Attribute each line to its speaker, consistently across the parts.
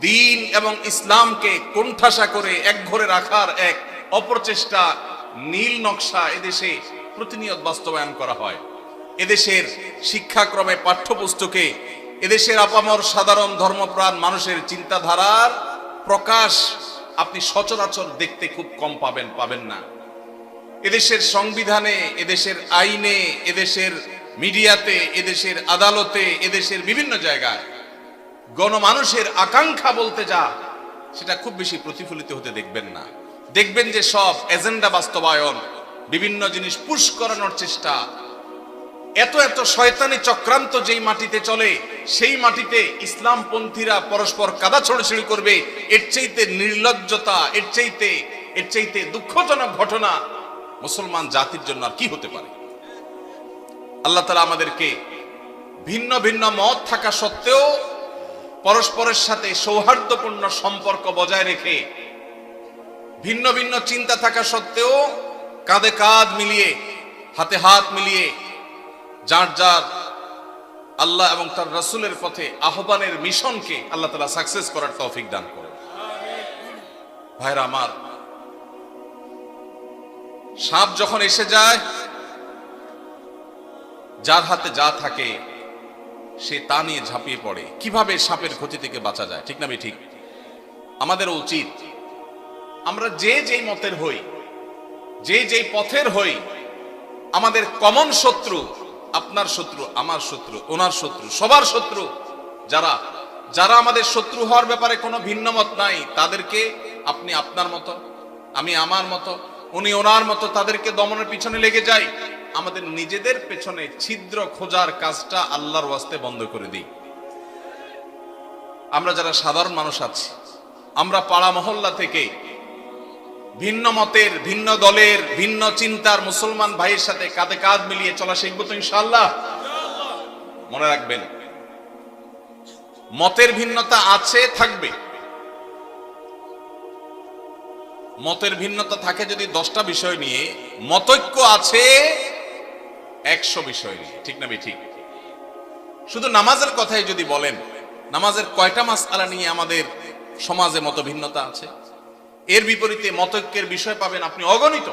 Speaker 1: দ্বীন এবং ইসলামকে কোণঠাসা করে একঘরে রাখার এক অপচেষ্টা, নীল নকশা এদেশে প্রতিনিয়ত বাস্তবায়ন করা হয়। এদেশের শিক্ষাক্রমে, পাঠ্যপুস্তকে এদেশের আপামর সাধারণ ধর্মপ্রাণ মানুষের চিন্তাধারার প্রকাশ আপনি সচরাচর দেখতে খুব কম পাবেন না। এদেশের সংবিধানে, এদেশের আইনে, এদেশের মিডিয়াতে, এদেশের আদালতে, এদেশের বিভিন্ন জায়গায় গণমানুষের আকাঙ্ক্ষা বলতে যা, সেটা খুব বেশি প্রতিফলিত হতে দেখবেন না। দেখবেন যে সব এজেন্ডা বাস্তবায়ন, বিভিন্ন জিনিস পুশ করানোর চেষ্টা, এত শয়তানি চক্রান্ত যেই মাটিতে চলে, সেই মাটিতে ইসলামপন্থীরা পরস্পর কাদা ছড়াছড়ি করবে, এর চাইতে নির্লজ্জতা, এর চাইতে দুঃখজনক ঘটনা মুসলমান জাতির জন্য আর কি হতে পারে? আল্লাহ তাআলা আমাদেরকে ভিন্ন ভিন্ন মত থাকা সত্ত্বেও পরস্পরের সাথে সৌহার্দ্যপূর্ণ সম্পর্ক বজায় রেখে, ভিন্ন ভিন্ন চিন্তা থাকা সত্ত্বেও কাঁধে কাঁধ মিলিয়ে, হাতে হাত মিলিয়ে যার যার আল্লাহ এবং তার রাসূলের পথে আহ্বানের মিশনকে আল্লাহ তাআলা সাকসেস করার তৌফিক দান করেন। ভাইরা আমার, সাপ যখন এসে যায়, যার হাতে যা থাকে সে তা নিয়ে ঝাঁপিয়ে পড়ে। কিভাবে সাপের ক্ষতি থেকে বাঁচা যায়, ঠিক না ঠিক? আমাদের উচিত আমরা যেই মতের হই, যেই পথের হই, আমাদের কমন শত্রু, আপনার শত্রু, আমার শত্রু, ওনার শত্রু, সবার শত্রু যারা আমাদের শত্রু হওয়ার ব্যাপারে কোনো ভিন্ন মত নাই, তাদেরকে আপনি আপনার মতো, আমি আমার মতো, উনি ওনার মতো, তাদেরকে দমনের পিছনে লেগে যাই। আমাদের নিজেদের পেছনে ছিদ্র খোঁজার কাজটা আল্লাহর ওয়াস্তে বন্ধ করে দিই। আমরা যারা সাধারণ মানুষ আছি, আমরা পাড়া মহল্লা থেকে ভিন্ন মতের, ভিন্ন দলের, ভিন্ন চিন্তার মুসলমান ভাইয়ের সাথে কাঁধে কাঁধ মিলিয়ে চলা শিখবো তো ইনশাআল্লাহ। মনে রাখবেন, মতের ভিন্নতা আছে, থাকবে। মতের ভিন্নতা থাকে যদি 10টা বিষয় নিয়ে, মতৈক্য আছে 100 বিষয় নিয়ে, ঠিক না ঠিক? শুধু নামাজের কথাই যদি বলেন, নামাজের কয়টা মাসআলা নিয়ে আমাদের সমাজে মত ভিন্নতা আছে? এর বিপরীতে মতৈক্যের বিষয় পাবেন আপনি অগণিত।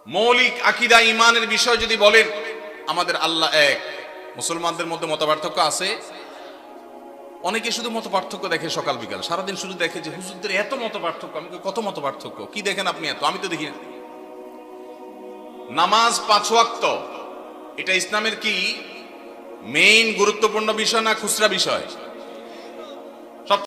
Speaker 1: মৌলিক আকীদা, ঈমানের বিষয় যদি বলেন, আমাদের আল্লাহ এক। মুসলমানদের মধ্যে মত পার্থক্য আছে। অনেকে শুধু মত পার্থক্য দেখে সকাল বিকাল, সারাদিন শুধু দেখে যে হুজুরদের এত মত পার্থক্য। আমি কত মত পার্থক্য? কি দেখেন আপনি এত? আমি তো দেখি না। নামাজ 5 ওয়াক্ত, এটা ইসলামের কি মেইন গুরুত্বপূর্ণ বিষয় না খুচরা বিষয়?